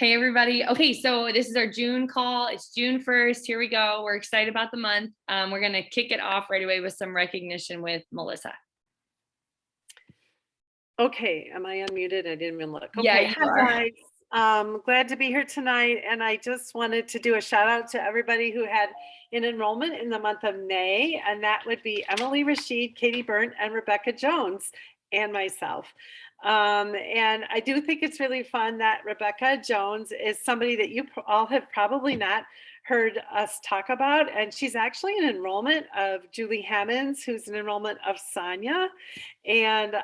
Hey, everybody. Okay, so this is our June call. It's June 1st. Here we go. We're excited about the month. We're going to kick it off right away with some recognition with Melissa. Okay, am I unmuted? I didn't even look. Yeah, Okay, you hi are. guys. Glad to be here tonight, and I just wanted to do a shout out to everybody who had an enrollment in the month of May, and that would be Emily Rashid, Katie Burnt, and Rebecca Jones, and myself. And I do think it's really fun that Rebecca Jones is somebody that you all have probably not heard us talk about, and she's actually an enrollment of Julie Hammonds, who's an enrollment of Sonia, and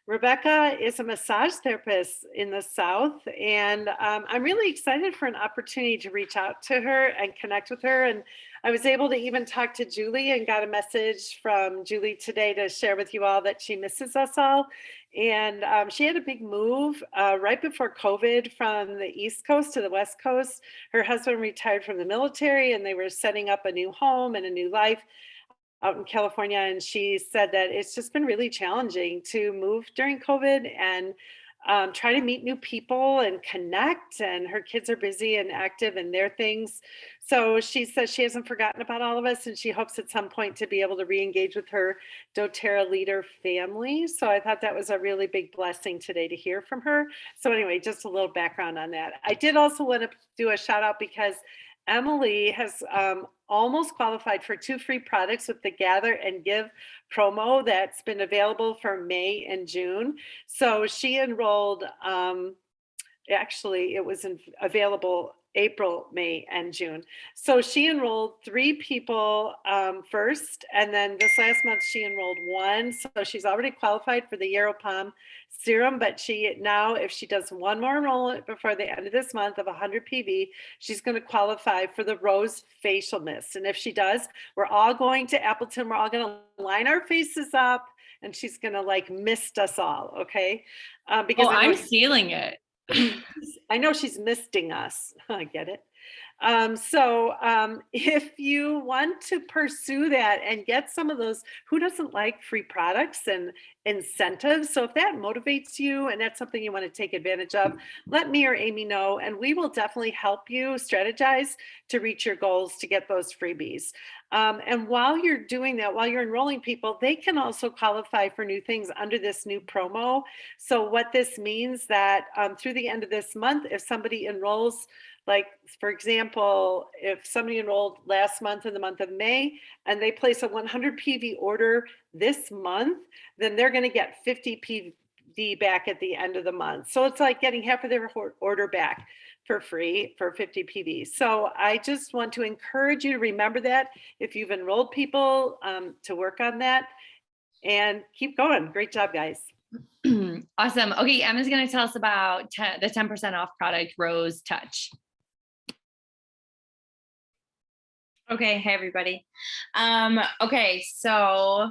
Rebecca is a massage therapist in the South, and I'm really excited for an opportunity to reach out to her and connect with her. And I was able to even talk to Julie and got a message from Julie today to share with you all that she misses us all. And she had a big move right before COVID from the East Coast to the West Coast. Her husband retired from the military, and they were setting up a new home and a new life out in California, and she said that it's just been really challenging to move during COVID and try to meet new people and connect. And her kids are busy and active in their things. So she says she hasn't forgotten about all of us, and she hopes at some point to be able to re-engage with her doTERRA leader family. So I thought that was a really big blessing today to hear from her. So anyway, just a little background on that. I did also want to do a shout out because Emily has almost qualified for 2 free products with the Gather and Give promo that's been available for May and June. So she enrolled, actually, it was available April, May, and June. So she enrolled 3 people first, and then this last month she enrolled 1. So she's already qualified for the Yaropalm serum, but she now, if she does 1 more enrollment before the end of this month of 100 PV, she's going to qualify for the Rose Facial Mist. And if she does, we're all going to Appleton. We're all going to line our faces up, and she's going to like mist us all, okay? Because I'm feeling it. I know she's misting us. I get it. If you want to pursue that and get some of those, who doesn't like free products and incentives? So if that motivates you and that's something you want to take advantage of, let me or Amy know, and we will definitely help you strategize to reach your goals to get those freebies. And while you're doing that, while you're enrolling people, they can also qualify for new things under this new promo. So what this means that through the end of this month, if somebody enrolls, like, for example, if somebody enrolled last month in the month of May and they place a 100 PV order this month, then they're going to get 50 PV back at the end of the month. So it's like getting half of their order back for free for 50 PV. So I just want to encourage you to remember that if you've enrolled people to work on that and keep going. Great job, guys. Awesome. Okay, Emma's going to tell us about the 10% off product, Rose Touch. Okay, hey everybody. Okay, so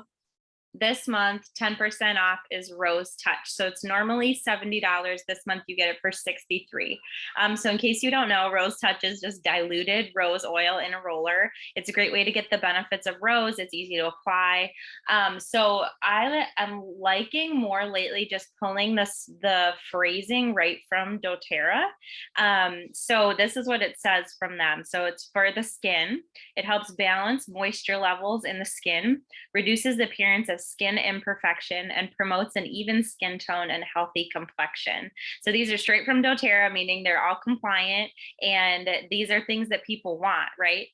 this month 10% off is Rose Touch. So it's normally $70. This month you get it for $63. So in case you don't know, Rose Touch is just diluted rose oil in a roller. It's a great way to get the benefits of rose. It's easy to apply. So I am liking more lately just pulling the phrasing right from doTERRA. So this is what it says from them. So it's for the skin. It helps balance moisture levels in the skin, reduces the appearance of skin imperfection, and promotes an even skin tone and healthy complexion. So these are straight from doTERRA, meaning they're all compliant, and these are things that people want, right?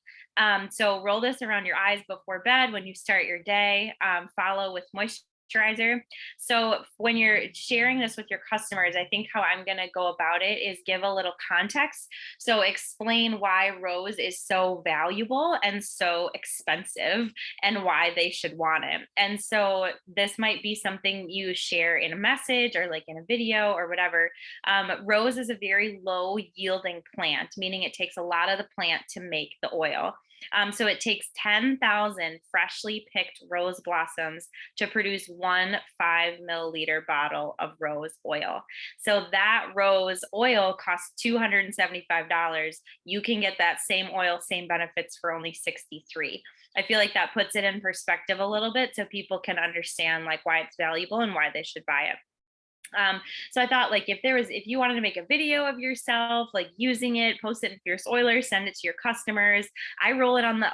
So roll this around your eyes before bed when you start your day. Follow with moisturizer. So when you're sharing this with your customers, I think how I'm going to go about it is give a little context. So explain why rose is so valuable and so expensive and why they should want it. And so this might be something you share in a message or like in a video or whatever. Rose is a very low yielding plant, meaning it takes a lot of the plant to make the oil. So it takes 10,000 freshly picked rose blossoms to produce 1 5-milliliter bottle of rose oil. So that rose oil costs $275. You can get that same oil, same benefits for only $63. I feel like that puts it in perspective a little bit so people can understand like why it's valuable and why they should buy it. So I thought like if you wanted to make a video of yourself, like using it, post it in Fierce Oilers, send it to your customers. I roll it on my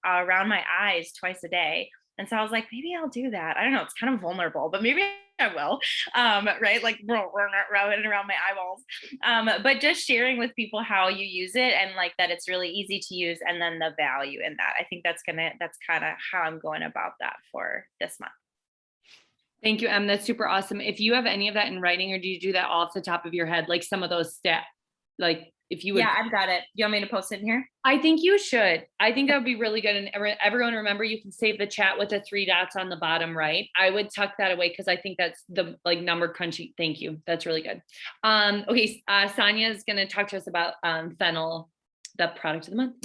around my eyes twice a day. And so I was like, maybe I'll do that. I don't know. It's kind of vulnerable, but maybe I will. Right. Like running around my eyeballs. But just sharing with people how you use it and like that it's really easy to use and then the value in that. I think that's kind of how I'm going about that for this month. Thank you, Em. That's super awesome. If you have any of that in writing, or do you do that off the top of your head? Like some of those like if you would. Yeah, I've got it. You want me to post it in here? I think you should. I think that would be really good. And everyone remember, you can save the chat with the 3 dots on the bottom right. I would tuck that away because I think that's the like number crunchy. Thank you. That's really good. Okay. Sonia is going to talk to us about fennel, the product of the month.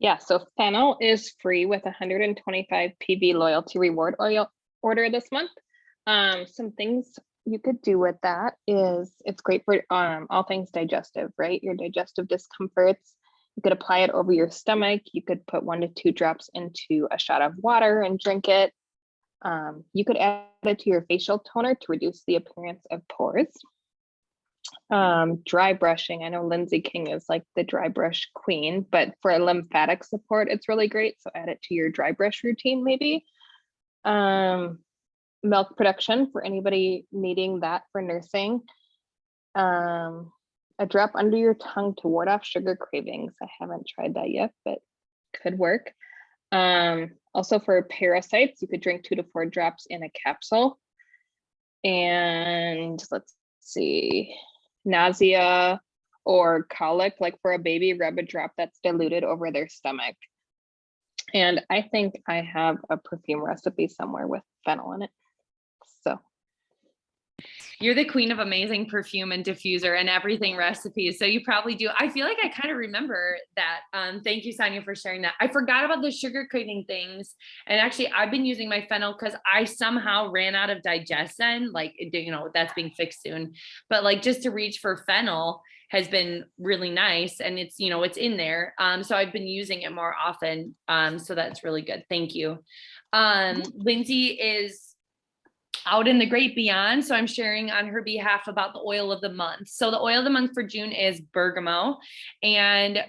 Yeah, so fennel is free with 125 PB loyalty reward oil order this month. Some things you could do with that is it's great for all things digestive, right? Your digestive discomforts. You could apply it over your stomach. You could put 1 to 2 drops into a shot of water and drink it. You could add it to your facial toner to reduce the appearance of pores. Dry brushing. I know Lindsay King is like the dry brush queen, but for lymphatic support, it's really great. So add it to your dry brush routine, maybe. Milk production for anybody needing that for nursing. A drop under your tongue to ward off sugar cravings. I haven't tried that yet, but could work. Also for parasites, you could drink 2 to 4 drops in a capsule. And let's see, nausea or colic, like for a baby, rub a drop that's diluted over their stomach. And I think I have a perfume recipe somewhere with fennel in it. So you're the queen of amazing perfume and diffuser and everything recipes. So you probably do. I feel like I kind of remember that. Thank you, Sonia, for sharing that. I forgot about the sugar craving things. And actually, I've been using my fennel because I somehow ran out of Digestin. Like, you know, that's being fixed soon. But like just to reach for fennel has been really nice. And it's, you know, it's in there. So I've been using it more often. So that's really good. Thank you. Lindsay is out in the great beyond. So I'm sharing on her behalf about the oil of the month. So the oil of the month for June is bergamot. And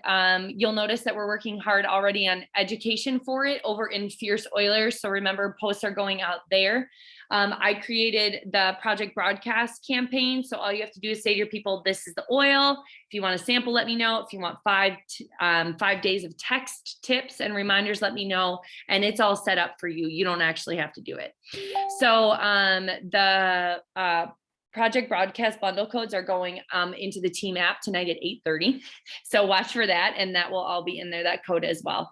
you'll notice that we're working hard already on education for it over in Fierce Oilers. So remember, posts are going out there. I created the project broadcast campaign. So all you have to do is say to your people, this is the oil. If you want a sample, let me know. If you want 5 days of text tips and reminders, let me know. And it's all set up for you. You don't actually have to do it. So the project broadcast bundle codes are going into the team app tonight at 8:30. So watch for that. And that will all be in there, that code as well.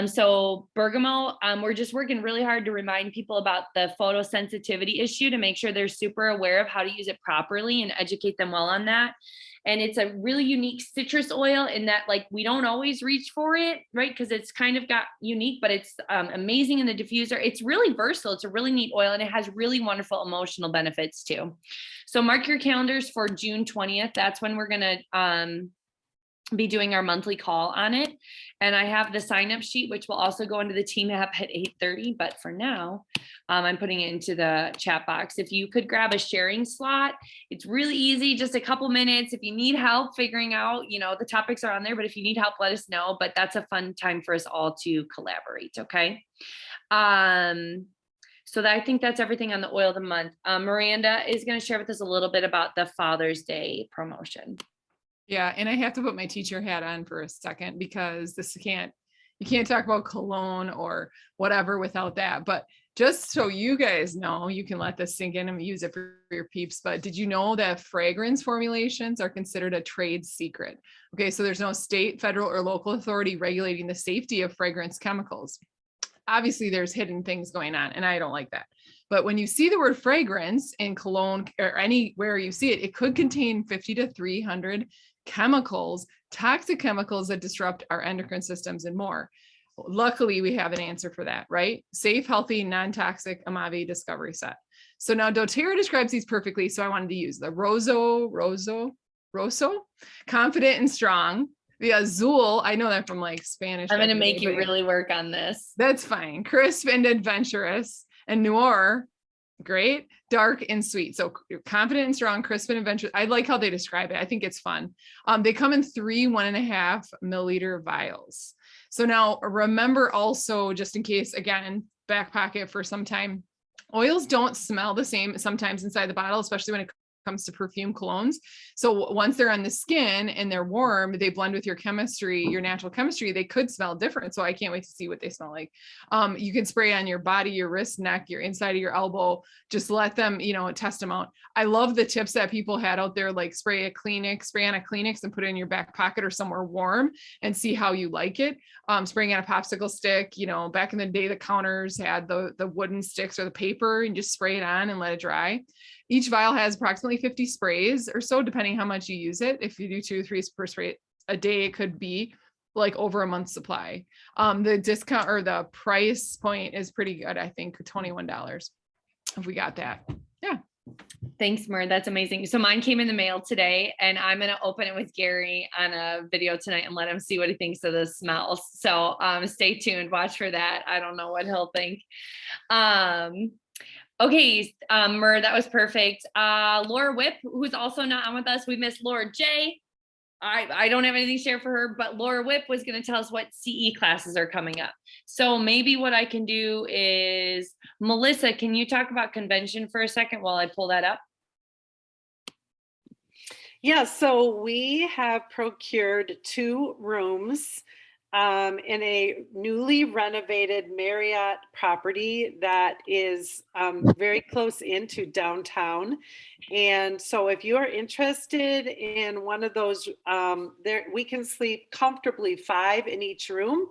So bergamot, we're just working really hard to remind people about the photosensitivity issue to make sure they're super aware of how to use it properly and educate them well on that. And it's a really unique citrus oil in that, like, we don't always reach for it, right? Because it's kind of got unique, but it's amazing in the diffuser. It's really versatile. It's a really neat oil, and it has really wonderful emotional benefits too. So mark your calendars for June 20th. That's when we're going to be doing our monthly call on it. And I have the sign up sheet, which will also go into the team app at 8:30. But for now, I'm putting it into the chat box. If you could grab a sharing slot, it's really easy, just a couple minutes. If you need help figuring out, you know, the topics are on there, but if you need help, let us know. But that's a fun time for us all to collaborate. Okay. So I think that's everything on the oil of the month. Miranda is going to share with us a little bit about the Father's Day promotion. Yeah, and I have to put my teacher hat on for a second because you can't talk about cologne or whatever without that. But just so you guys know, you can let this sink in and use it for your peeps. But did you know that fragrance formulations are considered a trade secret? Okay, so there's no state, federal, or local authority regulating the safety of fragrance chemicals. Obviously, there's hidden things going on, and I don't like that. But when you see the word fragrance in cologne or anywhere you see it, it could contain 50 to 300 chemicals, toxic chemicals that disrupt our endocrine systems and more. Luckily, we have an answer for that, right? Safe, healthy, non-toxic Amavi Discovery Set. So now doTERRA describes these perfectly. So I wanted to use the Rosso, confident and strong. The Azul, I know that from like Spanish. I'm going to make you really work on this. That's fine. Crisp and adventurous. And Noir, great, dark, and sweet. So confident and strong, crisp and adventurous. I like how they describe it. I think it's fun. They come in 3 1.5 milliliter vials. So now remember also, just in case, again, back pocket for some time, oils don't smell the same sometimes inside the bottle, especially when it comes to perfume colognes. So once they're on the skin and they're warm, they blend with your chemistry, your natural chemistry, they could smell different. So I can't wait to see what they smell like. You can spray on your body, your wrist, neck, your inside of your elbow, just let them, test them out. I love the tips that people had out there, like spray on a Kleenex and put it in your back pocket or somewhere warm and see how you like it. Spraying on a popsicle stick, back in the day, the counters had the wooden sticks or the paper and just spray it on and let it dry. Each vial has approximately 50 sprays or so, depending how much you use it. If you do 2 or 3 per spray a day, it could be like over a month's supply. The discount or the price point is pretty good. I think $21 if we got that. Yeah. Thanks, Mer. That's amazing. So mine came in the mail today, and I'm going to open it with Gary on a video tonight and let him see what he thinks of the smells. So stay tuned, watch for that. I don't know what he'll think. Okay, Mer, that was perfect. Laura Whip, who's also not on with us. We missed Laura J. I don't have anything to share for her, but Laura Whip was going to tell us what CE classes are coming up. So maybe what I can do is, Melissa, can you talk about convention for a second while I pull that up? Yeah, so we have procured 2 rooms in a newly renovated Marriott property that is very close into downtown. And so if you are interested in one of those, we can sleep comfortably 5 in each room.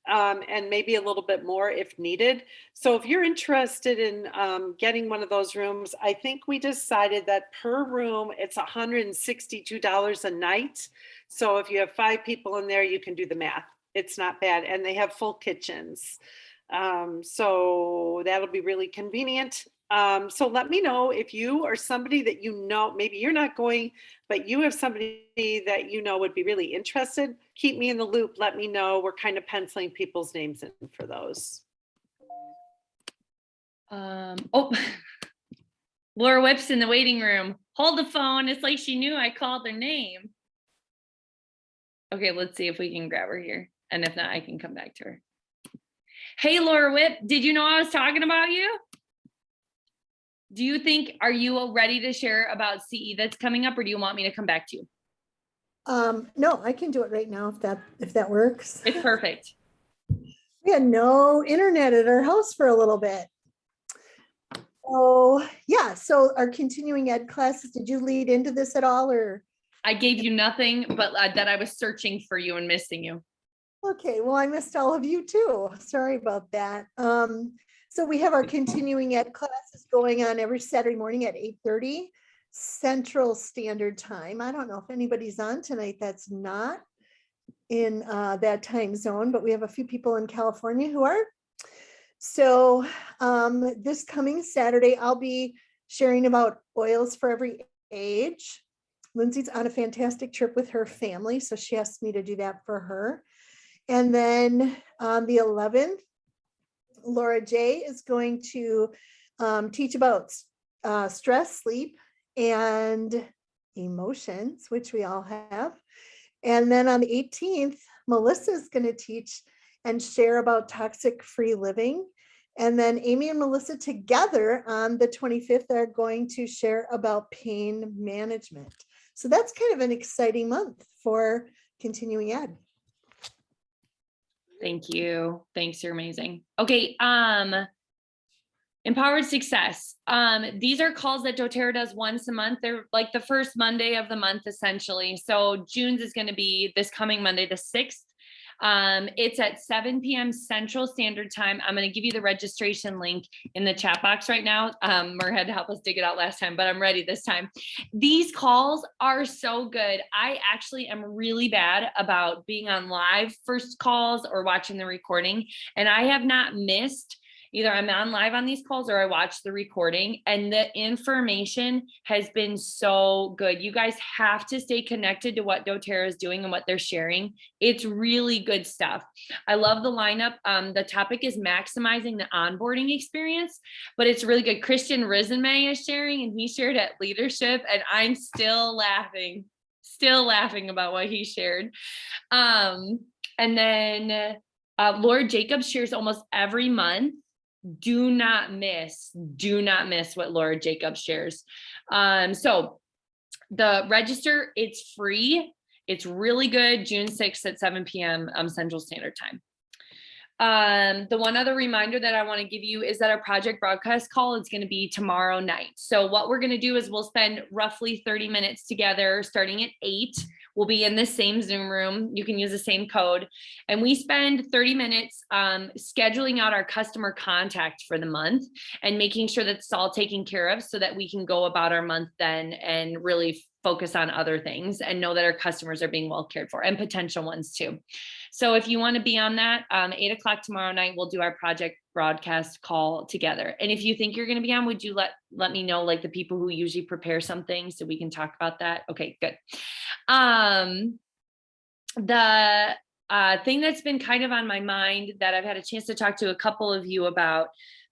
And maybe a little bit more if needed. So if you're interested in getting one of those rooms, I think we decided that per room, it's $162 a night. So if you have 5 people in there, you can do the math. It's not bad. And they have full kitchens. So that'll be really convenient. So let me know if you or somebody that maybe you're not going, but you have somebody that would be really interested. Keep me in the loop. Let me know. We're kind of penciling people's names in for those. Laura Whip's in the waiting room. Hold the phone. It's like she knew I called her name. Okay, let's see if we can grab her here. And if not, I can come back to her. Hey, Laura Whip, did you know I was talking about you? Are you ready to share about CE that's coming up, or do you want me to come back to you? No, I can do it right now if that works. It's perfect. We had no internet at our house for a little bit. Oh, yeah. So our continuing ed classes, did you lead into this at all, or? I gave you nothing but that I was searching for you and missing you. Okay, well, I missed all of you too. Sorry about that. So we have our continuing ed classes going on every Saturday morning at 8:30 Central Standard Time. I don't know if anybody's on tonight that's not in that time zone, but we have a few people in California who are. So this coming Saturday, I'll be sharing about oils for every age. Lindsay's on a fantastic trip with her family, so she asked me to do that for her. And then on the 11th, Laura J is going to teach about stress, sleep, and emotions, which we all have. And then on the 18th, Melissa is going to teach and share about toxic-free living. And then Amy and Melissa together on the 25th are going to share about pain management. So that's kind of an exciting month for continuing ed. Thank you. Thanks. You're amazing. Okay. Empowered Success. These are calls that doTERRA does once a month. They're like the first Monday of the month, essentially. So June's is going to be this coming Monday, the 6th. It's at 7 p.m. Central Standard Time. I'm going to give you the registration link in the chat box right now. Mer had to help us dig it out last time, but I'm ready this time. These calls are so good. I actually am really bad about being on live first calls or watching the recording, and I have not missed Either I'm on live on these calls or I watch the recording, and the information has been so good. You guys have to stay connected to what doTERRA is doing and what they're sharing. It's really good stuff. I love the lineup. The topic is maximizing the onboarding experience, but it's really good. Christian Risenme is sharing, and he shared at leadership, and I'm still laughing about what he shared. And then Lord Jacobs shares almost every month. Do not miss what Laura Jacobs shares. So the register, it's free. It's really good. June 6th at 7 p.m. Central Standard Time. The one other reminder that I want to give you is that our project broadcast call is going to be tomorrow night. So what we're going to do is we'll spend roughly 30 minutes together starting at 8. We'll be in the same Zoom room. You can use the same code. And we spend 30 minutes scheduling out our customer contact for the month and making sure that it's all taken care of so that we can go about our month then and really focus on other things and know that our customers are being well cared for, and potential ones too. So if you want to be on that, 8 o'clock tomorrow night, we'll do our project broadcast call together. And if you think you're going to be on, would you let me know, like the people who usually prepare something so we can talk about that? Okay, good. The thing that's been kind of on my mind that I've had a chance to talk to a couple of you about,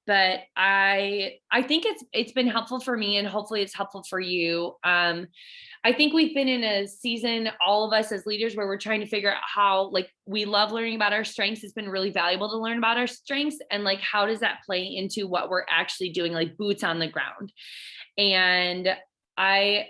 but I think it's been helpful for me, and hopefully it's helpful for you. I think we've been in a season, all of us as leaders, where we're trying to figure out how, like, we love learning about our strengths. It's been really valuable to learn about our strengths, and like, how does that play into what we're actually doing, like boots on the ground. And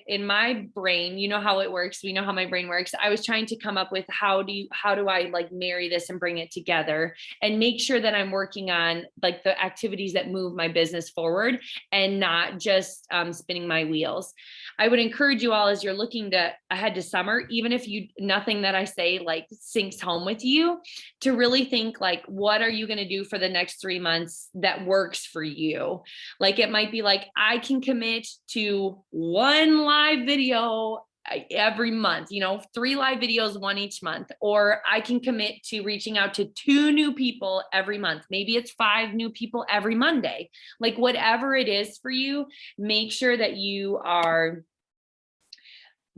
in my brain, you know how it works. We know how my brain works. I was trying to come up with how do I like marry this and bring it together and make sure that I'm working on like the activities that move my business forward and not just spinning my wheels. I would encourage you all, as you're looking ahead to summer, even if nothing that I say like sinks home with you, to really think like, what are you going to do for the next 3 months that works for you? Like, it might be like, I can commit to 1 live video every month, 3 live videos, 1 each month, or I can commit to reaching out to 2 new people every month. Maybe it's 5 new people every Monday. Like, whatever it is for you, make sure that you are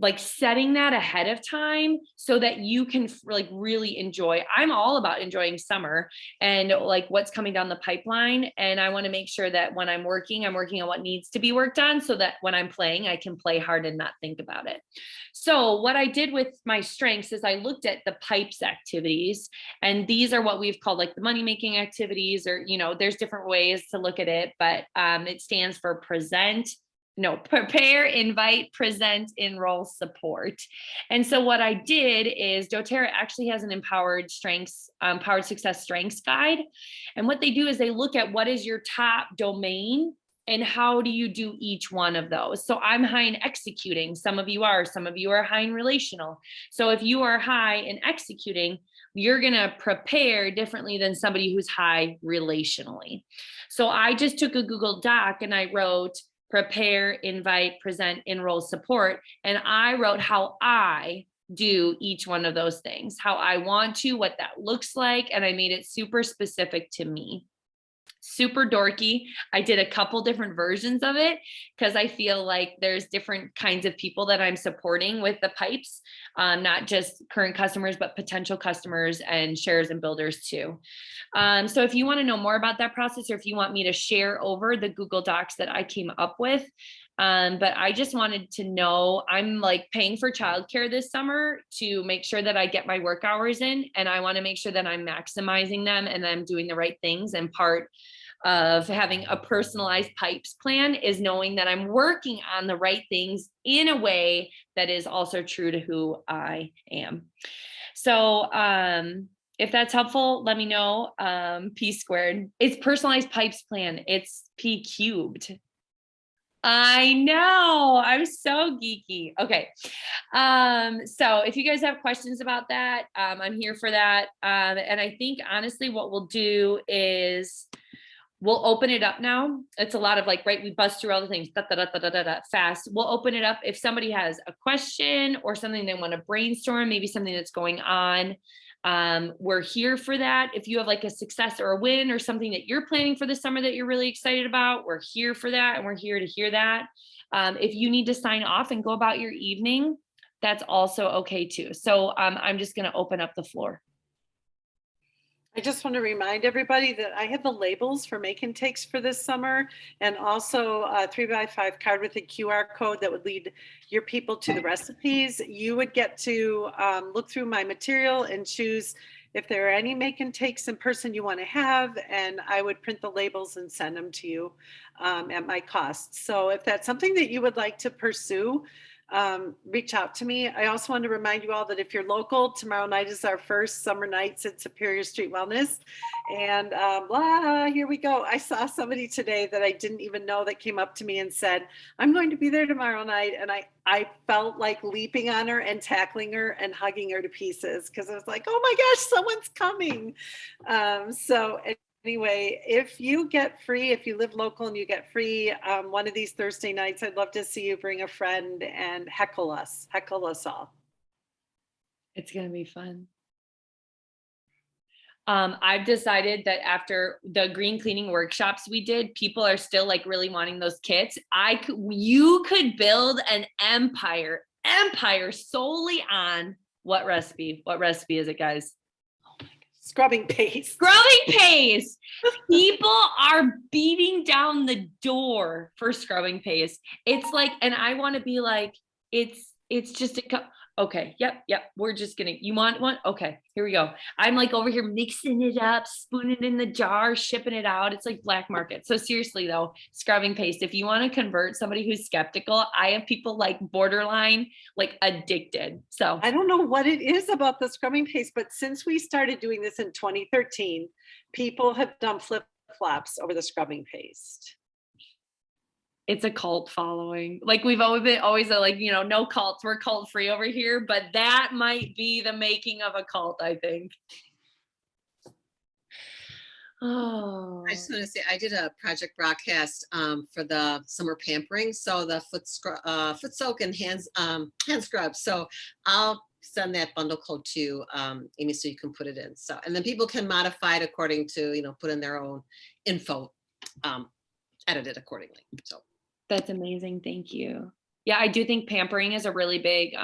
like setting that ahead of time so that you can like really enjoy. I'm all about enjoying summer and like what's coming down the pipeline. And I want to make sure that when I'm working on what needs to be worked on so that when I'm playing, I can play hard and not think about it. So what I did with my strengths is I looked at the pipes activities, and these are what we've called like the money making activities, or, there's different ways to look at it, but it stands for prepare, invite, present, enroll, support. And so what I did is doTERRA actually has an empowered success strengths guide. And what they do is they look at what is your top domain and how do you do each one of those. So I'm high in executing. Some of you are high in relational. So if you are high in executing, you're going to prepare differently than somebody who's high relationally. So I just took a Google Doc and I wrote prepare, invite, present, enroll, support. And I wrote how I do each one of those things, how I want to, what that looks like. And I made it super specific to me. Super dorky. I did a couple different versions of it because I feel like there's different kinds of people that I'm supporting with the pipes, not just current customers, but potential customers and sharers and builders too. So if you want to know more about that process, or if you want me to share over the Google Docs that I came up with, but I just wanted to know, I'm like paying for childcare this summer to make sure that I get my work hours in, and I want to make sure that I'm maximizing them and I'm doing the right things. And part of having a personalized pipes plan is knowing that I'm working on the right things in a way that is also true to who I am. So, if that's helpful, let me know. P squared. It's personalized pipes plan. It's P cubed. I know, I'm so geeky. Okay. So if you guys have questions about that, I'm here for that. And I think honestly, what we'll do is we'll open it up now. It's a lot of like, right, we bust through all the things fast. We'll open it up. If somebody has a question or something they want to brainstorm, maybe something that's going on We're here for that. If you have like a success or a win or something that you're planning for the summer that you're really excited about, we're here for that. And we're here to hear that. If you need to sign off and go about your evening, that's also okay too. So I'm just going to open up the floor. I just want to remind everybody that I have the labels for make and takes for this summer, and also a 3x5 card with a QR code that would lead your people to the recipes. You would get to look through my material and choose if there are any make and takes in person you want to have, and I would print the labels and send them to you at my cost. So if that's something that you would like to pursue, reach out to me. I also want to remind you all that if you're local, tomorrow night is our first summer nights at Superior Street Wellness. And here we go. I saw somebody today that I didn't even know that came up to me and said, I'm going to be there tomorrow night. And I felt like leaping on her and tackling her and hugging her to pieces, because I was like, oh my gosh, someone's coming. Anyway, if you get free, if you live local and you get free one of these Thursday nights, I'd love to see you bring a friend and heckle us all. It's going to be fun. I've decided that after the green cleaning workshops we did, people are still like really wanting those kits. You could build an empire solely on what recipe? What recipe is it, guys? Scrubbing paste. Scrubbing paste. People are beating down the door for scrubbing paste. It's like, and I want to be like, it's just a cup. Okay. Yep. We're just gonna, you want one? Okay, here we go. I'm like over here mixing it up, spooning it in the jar, shipping it out. It's like black market. So seriously though, scrubbing paste, if you want to convert somebody who's skeptical, I have people like borderline, like addicted. So I don't know what it is about the scrubbing paste, but since we started doing this in 2013, people have done flip-flops over the scrubbing paste. It's a cult following. Like we've always like, no cults. We're cult free over here, but that might be the making of a cult, I think. Oh, I just want to say I did a project broadcast for the summer pampering. So the foot soak and hand scrub. So I'll send that bundle code to Amy so you can put it in. So, and then people can modify it according to, put in their own info, edit it accordingly. So. That's amazing. Thank you. Yeah, I do think pampering is a really big,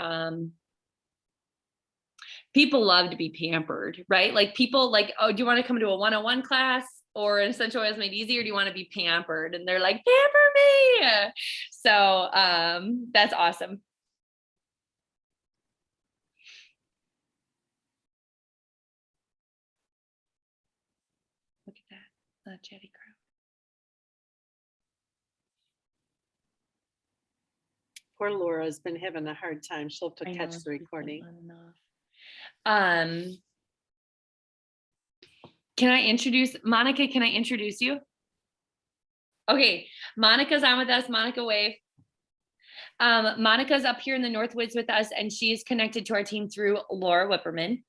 people love to be pampered, right? Like people like, oh, do you want to come to a 101 class or an essential oils made easy, or do you want to be pampered? And they're like, pamper me. So that's awesome. Look at that, chatty crowd. Poor Laura's been having a hard time. She'll have to catch the recording. Can I introduce Monica? Can I introduce you? Okay, Monica's on with us. Monica, wave. Monica's up here in the Northwoods with us, and she's connected to our team through Laura Whipperman.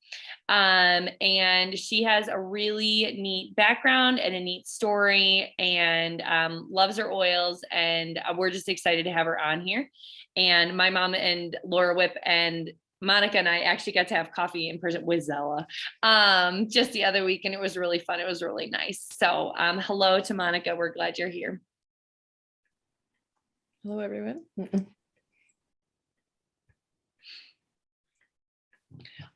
And she has a really neat background and a neat story, and loves her oils. And we're just excited to have her on here. And my mom and Laura Whip and Monica and I actually got to have coffee in person with Zella just the other week, and it was really fun. It was really nice. So hello to Monica. We're glad you're here. Hello, everyone.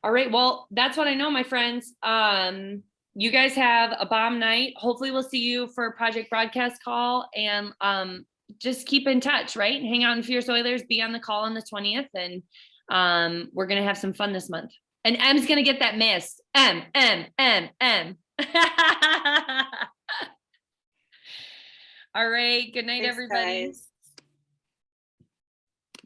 All right. Well, that's what I know, my friends. You guys have a bomb night. Hopefully we'll see you for a project broadcast call, and just keep in touch, right? Hang out in Fierce Oilers, be on the call on the 20th, and we're going to have some fun this month. And M's going to get that mist. M. All right. Good night, Thanks, everybody. guys.